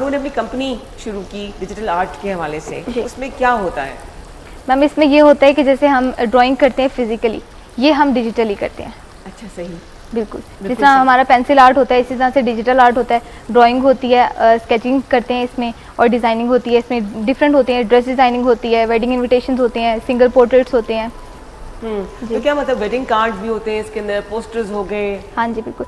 لوگوں نے اپنی کمپنی شروع کی ڈیجیٹل آرٹ کے حوالے سے, اس میں کیا ہوتا ہے؟ میم اس میں یہ ہوتا ہے کہ جیسے ہم ڈرائنگ کرتے ہیں فزیکلی, یہ ہم ڈیجیٹلی کرتے ہیں. اچھا صحیح, بالکل. جس طرح ہمارا پینسل آرٹ ہوتا ہے اسی طرح سے ڈیجیٹل آرٹ ہوتا ہے. ڈرائنگ ہوتی ہے, اسکیچنگ کرتے ہیں اس میں, اور ڈیزائننگ ہوتی ہے اس میں. ڈفرینٹ ہوتے ہیں, ڈریس ڈیزائننگ ہوتی ہے, ویڈنگ انویٹیشنز ہوتے ہیں, سنگل پورٹریٹس ہوتے ہیں. تو کیا مطلب ویڈنگ کارڈ بھی ہوتے ہیں اس کے اندر, پوسٹرز ہو گئے؟ ہاں جی بالکل,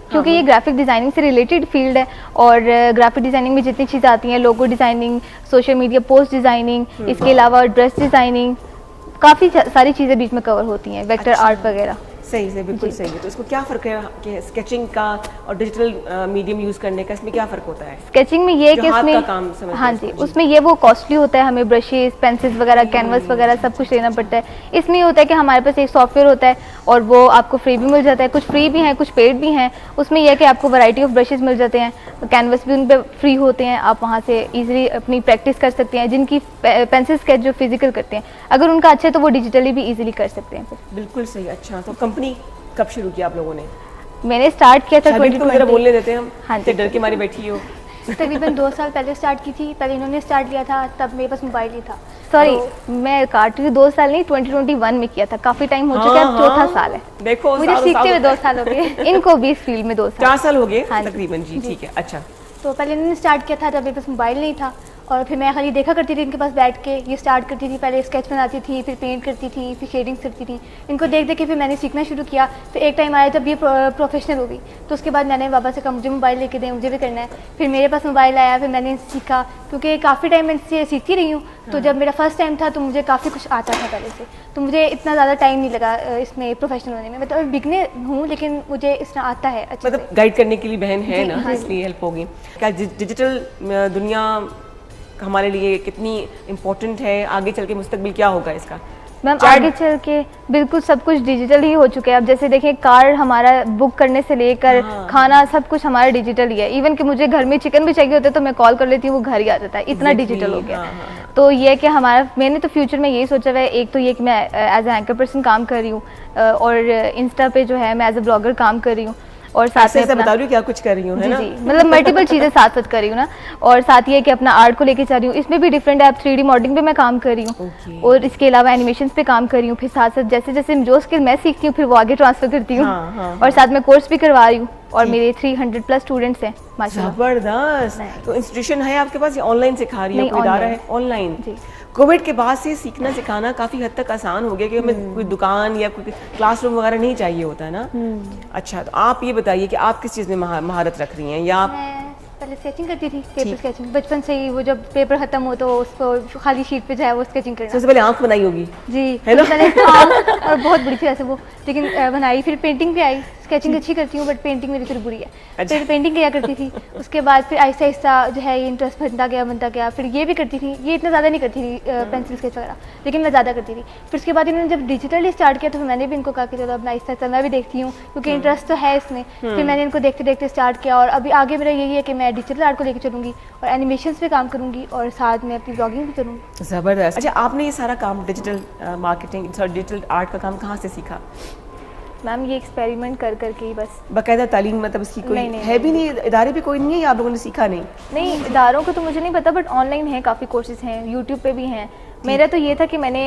کیونکہ یہ گرافک ڈیزائننگ سے ریلیٹڈ فیلڈ ہے, اور گرافک ڈیزائننگ میں جتنی چیزیں آتی ہیں, logo designing, social media post designing, اس کے علاوہ ڈریس ڈیزائننگ, کافی ساری چیزیں بیچ میں کور ہوتی ہیں, ویکٹر آرٹ وغیرہ. صحیح سے, بالکل صحیح ہے. تو اس کو کیا فرق ہے کہ اسکیچنگ کا اور ڈیجیٹل میڈیم یوز کرنے کا, اس میں کیا فرق ہوتا ہے؟ اسکیچنگ میں یہ کہ اس میں, ہاں جی, اس میں یہ وہ کاسٹلی ہوتا ہے, ہمیں برشز, پینسلز وغیرہ, کینوس وغیرہ سب کچھ لینا پڑتا ہے. اس میں یہ ہوتا ہے کہ ہمارے پاس ایک سافٹ ویئر ہوتا ہے اور وہ آپ کو فری بھی مل جاتا ہے. کچھ فری بھی ہیں, کچھ پیڈ بھی ہیں. اس میں یہ ہے کہ آپ کو ورائٹی آف برشز مل جاتے ہیں, کینوس بھی ان پہ فری ہوتے ہیں, آپ وہاں سے ایزیلی اپنی پریکٹس کر سکتے ہیں. جن کی پینسل اسکیچ جو فزیکل کرتے ہیں, اگر ان کا اچھا ہے تو وہ ڈیجیٹلی بھی ایزیلی کر سکتے ہیں. بالکل صحیح. اچھا, تو کمپنی کب شروع کیا آپ لوگوں نے؟ میں نے اسٹارٹ کیا تھا 2020. بولنے دیتے ہیں ہم, ہاں جی, ڈر کے ماری بیٹھی ہو. تقریباً 2 سال پہلے اسٹارٹ کی تھی. پہلے انہوں نے اسٹارٹ کیا تھا, تب میرے پاس موبائل ہی تھا. سوری, میں کاٹ رہی ہوں, 2 سال نہیں, 2021 میں کیا تھا. کافی ٹائم ہو چکا ہے, چوتھا سال ہے. دیکھو مجھے سیکھتے ہوئے 2 سال ہو گئے, ان کو بھی اس فیلڈ میں 2 سال, 4 سال ہو گئے تقریباً. جی ٹھیک ہے. اچھا, تو پہلے انہوں نے اسٹارٹ کیا تھا جب میرے پاس موبائل نہیں تھا, اور پھر میں خالی دیکھا کرتی تھی ان کے پاس بیٹھ کے. یہ اسٹارٹ کرتی تھی, پہلے اسکیچ بناتی تھی, پھر پینٹ کرتی تھی, پھر شیڈنگس کرتی تھی. ان کو دیکھ دیکھ کے پھر میں نے سیکھنا شروع کیا. پھر ایک ٹائم آیا جب یہ پروفیشنل ہو گئی, تو اس کے بعد میں نے بابا سے کہا مجھے موبائل لے کے دیں, مجھے بھی کرنا ہے. پھر میرے پاس موبائل آیا, پھر میں نے سیکھا, کیونکہ کافی ٹائم میں سے سیکھتی رہی ہوں. تو جب میرا فرسٹ ٹائم تھا تو مجھے کافی کچھ آتا تھا پہلے سے, تو مجھے اتنا زیادہ ٹائم نہیں لگا اس میں پروفیشنل ہونے میں. مطلب بگنر ہوں, لیکن مجھے اس طرح آتا ہے. مطلب گائڈ کرنے کے لیے بہن ہے نا, اس لیے ہیلپ ہوگی. کیا ڈیجیٹل دنیا ہمارے لیے کتنی امپورٹنٹ ہے؟ آگے چل کے مستقبل کیا ہوگا اس کا؟ میم آگے چل کے بالکل سب کچھ ڈیجیٹل ہی ہو چکا ہے. اب جیسے دیکھیں, کار ہمارا بک کرنے سے لے کر کھانا سب کچھ ہمارا ڈیجیٹل ہی ہے. ایون کہ مجھے گھر میں چکن بھی چاہیے ہوتا ہے تو میں کال کر لیتی ہوں, وہ گھر ہی آ جاتا ہے. اتنا ڈیجیٹل ہو گیا. تو یہ کہ ہمارا, میں نے تو فیوچر میں یہی سوچا ہوا ہے, ایک تو یہ کہ میں ایز اے اینکر پرسن کام کر رہی ہوں, اور انسٹا پہ جو ہے میں ایز اے بلاگر کام کر رہی ہوں, اور ساتھ میں بتا رہی ہوں کیا کچھ کر رہی ہوں, ہے نا؟ جی, مطلب ملٹیپل چیزیں ساتھ ساتھ کر رہی ہوں نا. اور ساتھ یہ کہ اپنا آرٹ کو لے کے چل رہی ہوں. اس میں بھی ڈفرینٹ ہے, 3D ماڈلنگ پہ میں کام کر رہی ہوں, اور اس کے علاوہ اینیمیشنس پہ کام کر رہی ہوں. پھر ساتھ ساتھ جیسے جیسے جو اسکل میں سیکھتی ہوں پھر وہ آگے ٹرانسفر کرتی ہوں, اور ساتھ میں کورس بھی کروا رہی ہوں. اور میرے 300+ اسٹوڈنٹس ہیں ماشاءاللہ. زبردست. تو انسٹیٹیوشن ہے آپ کے پاس یا آن لائن سکھا رہی ہے؟ کوئی ادارہ ہے آن لائن؟ کووڈ کے بعد سے سیکھنا سکھانا کافی حد تک آسان ہو گیا, کہ ہمیں کوئی دکان یا کوئی کلاس روم وغیرہ نہیں چاہیے ہوتا ہے نا. اچھا, تو آپ یہ بتائیے کہ آپ کس چیز میں مہارت رکھ رہی ہیں, یا آپ پہلے اسکیچنگ کرتی تھی, پیپر اسکیچنگ بچپن سے ہی. وہ جب پیپر ختم ہو تو اس کو خالی شیٹ پہ جو ہے وہ اسکیچنگ کرنا. سب سے پہلے آنکھ بنائی ہوگی؟ جی, پہلے اور بہت بڑی تھی ایسے وہ, لیکن بنائی. پھر پینٹنگ پہ آئی. اسکیچنگ اچھی کرتی ہوں, بٹ پینٹنگ میری تھوڑی بری ہے. پھر پینٹنگ کیا کرتی تھی. اس کے بعد پھر آہستہ آہستہ جو ہے یہ انٹرسٹ بنتا گیا. پھر یہ بھی کرتی تھی, یہ اتنا زیادہ نہیں کرتی تھی پینسل اسکیچ وغیرہ, لیکن میں زیادہ کرتی تھی. پھر اس کے بعد انہوں نے جب ڈیجیٹلی اسٹارٹ کیا تو پھر میں نے بھی ان کو کہا کہ چلو اپنا آہستہ آہستہ میں بھی دیکھتی ہوں, کیونکہ انٹرسٹ تو ہے اس میں. پھر میں نے ان کو دیکھتے دیکھتے اسٹارٹ کیا, اور ابھی آگے میرا یہی ہے کہ میں ڈیجیٹل آرٹ کو لے کے چلوں گی, اور اینیمیشنس پہ کام کروں گی, اور ساتھ میں اپنی بلاگنگ بھی کروں گی. زبردست. اچھا, آپ نے یہ سارا کام ڈیجیٹل مارکیٹنگ, ڈیجیٹل آرٹ کا کام کہاں سے سیکھا؟ میم یہ ایکسپیریمنٹ کر کر کے ہی بس. باقاعدہ تعلیم مطلب اس کی کوئی ہے بھی نہیں, ادارے بھی کوئی نہیں ہے, یا آپ لوگوں نے سیکھا نہیں؟ نہیں, اداروں کو تو مجھے نہیں پتا, بٹ آن لائن ہے, کافی کورسز ہیں, یوٹیوب پہ بھی ہیں. میرا تو یہ تھا کہ میں نے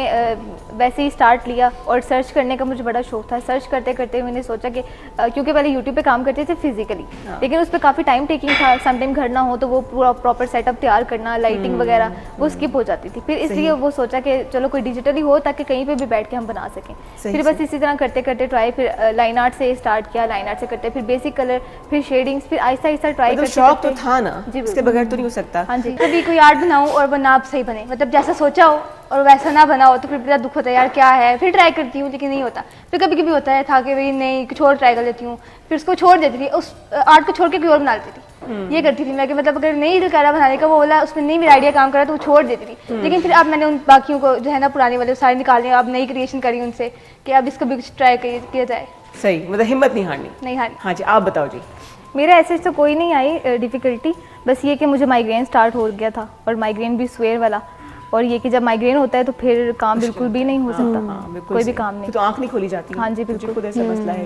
ویسے ہی اسٹارٹ لیا, اور سرچ کرنے کا مجھے بڑا شوق تھا. سرچ کرتے کرتے میں نے سوچا کہ کیونکہ پہلے یوٹیوب پہ کام کرتے تھے فزیکلی, لیکن اس پہ کافی ٹائم ٹیکنگ تھا. سم ٹائم گھر نہ ہو تو وہ پورا پراپر سیٹ اپ تیار کرنا, لائٹنگ وغیرہ, وہ اسکپ ہو جاتی تھی. پھر اس لیے وہ سوچا کہ چلو کوئی ڈیجیٹلی ہو تاکہ کہیں پہ بھی بیٹھ کے ہم بنا سکیں. پھر بس اسی طرح کرتے کرتے ٹرائی, پھر لائن آرٹ سے اسٹارٹ کیا, لائن آرٹ سے کرتے پھر بیسک کلر, پھر شیڈنگس, پھر آہستہ آہستہ ٹرائی کرتے. شوق تو تھا نا, اس کے بغیر تو نہیں ہو سکتا. ہاں جی, کبھی کوئی آرٹ بناؤں اور وہ نہ صحیح بنے, مطلب جیسا سوچا ہو اور ویسا نہ بنا ہو تو پھر بڑا دکھ ہوتا ہے, یار کیا ہے. پھر ٹرائی کرتی ہوں لیکن نہیں ہوتا. پھر کبھی کبھی ہوتا ہے تھا کہ بھائی نہیں کچھ اور ٹرائی کر لیتی ہوں, پھر اس کو چھوڑ دیتی تھی, اس آرٹ کو چھوڑ کے کوئی اور بنا لیتی تھی. یہ کرتی تھی میں, کہ مطلب اگر نہیں دل کر رہا بنانے کا, وہ بولا اس میں نہیں میرا آئیڈیا کام کر رہا تو وہ چھوڑ دیتی تھی. لیکن پھر اب میں نے ان باقیوں کو جو ہے نا پرانے والے سارے نکالے, اب نئی کریشن کری ان سے, کہ اب اس کو بھی کچھ ٹرائی کیا جائے. صحیح, مطلب ہمت نہیں ہارنی. نہیں ہارنی. ہاں جی, آپ بتاؤ جی. میرا ایسے تو کوئی نہیں آئی ڈیفیکلٹی, بس یہ کہ مجھے مائیگرین اسٹارٹ ہو گیا تھا, اور مائیگرین بھی سویئر والا. اور یہ کہ جب مائیگرین ہوتا ہے تو پھر کام بالکل بھی نہیں ہو سکتا, کوئی بھی کام نہیں. تو آنکھ نہیں کھولی جاتی. ہاں جی بالکل, خود ایسا مسئلہ ہے.